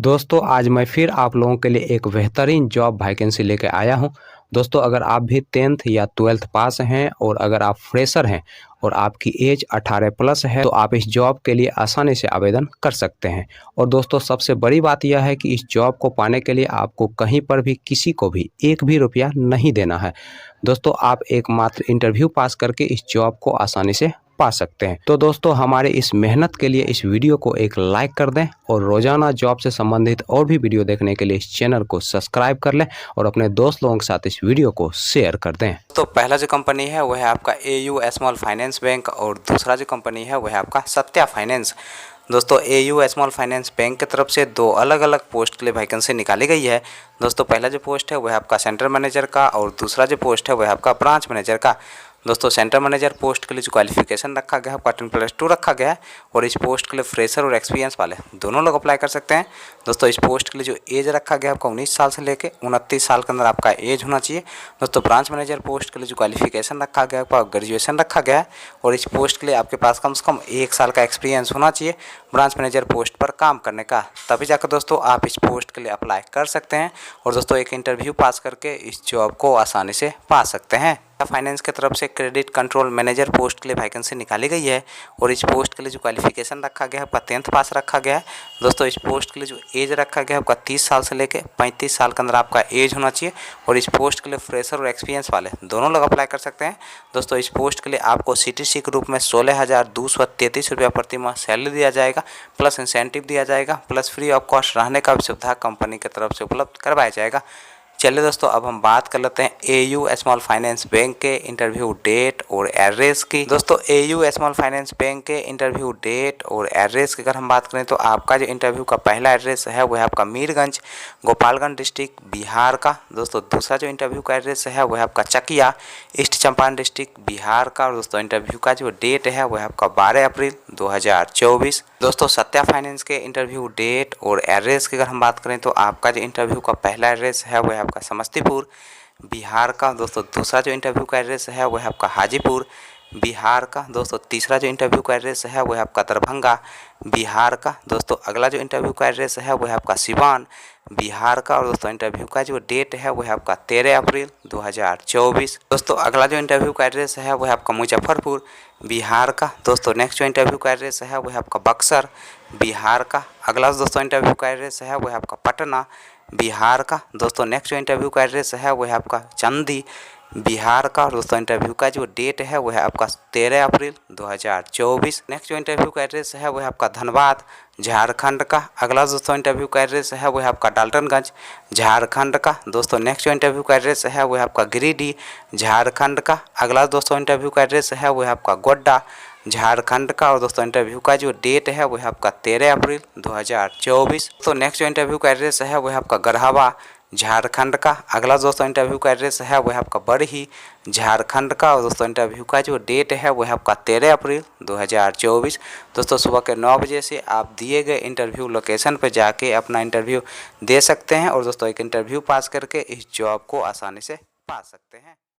दोस्तों आज मैं फिर आप लोगों के लिए एक बेहतरीन जॉब वैकेंसी लेके आया हूं। दोस्तों अगर आप भी 10th या 12th पास हैं और अगर आप फ्रेशर हैं और आपकी एज 18 प्लस है तो आप इस जॉब के लिए आसानी से आवेदन कर सकते हैं। और दोस्तों सबसे बड़ी बात यह है कि इस जॉब को पाने के लिए आपको कहीं पर भी किसी को भी एक भी रुपया नहीं देना है। दोस्तों आप एकमात्र इंटरव्यू पास करके इस जॉब को आसानी से पा सकते हैं। तो दोस्तों हमारे इस मेहनत के लिए इस वीडियो को एक लाइक कर दें और रोजाना जॉब से संबंधित और भी वीडियो देखने के लिए इस चैनल को सब्सक्राइब कर लें और अपने दोस्त लोगों के साथ इस वीडियो को शेयर कर दें। तो पहला जो कंपनी है वह है आपका AU स्मॉल फाइनेंस बैंक और दूसरा जो कंपनी है वह है आपका सत्या फाइनेंस। दोस्तों AU स्मॉल फाइनेंस बैंक की तरफ से दो अलग अलग पोस्ट के लिए वैकेंसी निकाली गई है। दोस्तों पहला जो पोस्ट है वह आपका सेंटर मैनेजर का और दूसरा जो पोस्ट है वह आपका ब्रांच मैनेजर का। दोस्तों सेंटर मैनेजर पोस्ट के लिए जो क्वालिफिकेशन रखा गया है आपका 10+2 रखा गया है और इस पोस्ट के लिए फ्रेशर और एक्सपीरियंस वाले दोनों लोग अप्लाई कर सकते हैं। दोस्तों इस पोस्ट के लिए जो एज रखा गया है आपका 19 साल से लेकर 29 साल के अंदर आपका एज होना चाहिए। दोस्तों ब्रांच मैनेजर पोस्ट के लिए जो क्वालिफिकेशन रखा गया है आपका ग्रेजुएशन रखा गया है और इस पोस्ट के लिए आपके पास कम से कम 1 साल का एक्सपीरियंस होना चाहिए ब्रांच मैनेजर पोस्ट पर काम करने का, तभी जाकर दोस्तों आप इस पोस्ट के लिए अप्लाई कर सकते हैं और दोस्तों एक इंटरव्यू पास करके इस जॉब को आसानी से पा सकते हैं। फाइनेंस की तरफ से क्रेडिट कंट्रोल मैनेजर पोस्ट के लिए वैकेंसी निकाली गई है और इस पोस्ट के लिए जो क्वालिफिकेशन रखा गया है आपका 10th पास रखा गया है। दोस्तों इस पोस्ट के लिए जो एज रखा गया है आपका 30 साल से लेकर 35 साल के अंदर आपका एज होना चाहिए और इस पोस्ट के लिए फ्रेशर और एक्सपीरियंस वाले दोनों लोग अप्लाई कर सकते हैं। दोस्तों इस पोस्ट के लिए आपको CTC के रूप में 16,233 रुपया प्रति माह सैलरी दिया जाएगा, प्लस इंसेंटिव दिया जाएगा, प्लस फ्री ऑफ कॉस्ट रहने का भी सुविधा कंपनी की तरफ से उपलब्ध करवाया जाएगा। चलिए दोस्तों अब हम बात कर लेते हैं AU स्मॉल फाइनेंस बैंक के इंटरव्यू डेट और एड्रेस की। दोस्तों AU स्मॉल फाइनेंस बैंक के इंटरव्यू डेट और एड्रेस की अगर हम बात करें तो आपका जो इंटरव्यू का पहला एड्रेस है वह है आपका मीरगंज गोपालगंज डिस्ट्रिक्ट बिहार का। दोस्तों दूसरा जो इंटरव्यू का एड्रेस है वह है आपका चकिया ईस्ट चंपारण डिस्ट्रिक्ट बिहार का। और दोस्तों इंटरव्यू का जो डेट है वह है आपका 12 अप्रैल 2024। दोस्तों सत्या फाइनेंस के इंटरव्यू डेट और एड्रेस की अगर हम बात करें तो आपका जो इंटरव्यू का पहला एड्रेस है वह है आपका समस्तीपुर बिहार का। दोस्तों दूसरा जो इंटरव्यू का एड्रेस है वह है आपका हाजीपुर बिहार का। दोस्तों तीसरा जो इंटरव्यू का एड्रेस है वह है आपका दरभंगा बिहार का। दोस्तों अगला जो इंटरव्यू का एड्रेस है वह है आपका सिवान बिहार का। और दोस्तों इंटरव्यू का जो डेट है वह है आपका 13 अप्रैल 2024। दोस्तों अगला जो इंटरव्यू का एड्रेस है वह है आपका मुजफ्फरपुर बिहार का। दोस्तों नेक्स्ट जो इंटरव्यू का एड्रेस है वह है आपका बक्सर बिहार का। अगला दोस्तों इंटरव्यू का एड्रेस है वह है आपका पटना बिहार का। दोस्तों नेक्स्ट जो इंटरव्यू का एड्रेस है वह है आपका चंदी बिहार का। और दोस्तों इंटरव्यू का जो डेट है वह है आपका 13 अप्रैल 2024। नेक्स्ट जो इंटरव्यू का एड्रेस है वह है आपका धनबाद झारखंड का। अगला दोस्तों इंटरव्यू का एड्रेस है वह है आपका डाल्टनगंज झारखंड का। दोस्तों नेक्स्ट जो इंटरव्यू का एड्रेस है वह है आपका गिरिडीह झारखंड का। अगला दोस्तों इंटरव्यू का एड्रेस है वह है आपका गोड्डा झारखंड का। और दोस्तों इंटरव्यू का जो डेट है वह है आपका 13 अप्रैल 2024। तो नेक्स्ट जो इंटरव्यू का एड्रेस है वह है आपका गढ़वा झारखंड का। अगला दोस्तों इंटरव्यू का एड्रेस है वह है आपका बरही झारखंड का। और दोस्तों इंटरव्यू का जो डेट है वह है आपका 13 अप्रैल 2024। दोस्तों सुबह के 9 बजे से आप दिए गए इंटरव्यू लोकेशन पर जाके अपना इंटरव्यू दे सकते हैं और दोस्तों एक इंटरव्यू पास करके इस जॉब को आसानी से पा सकते हैं।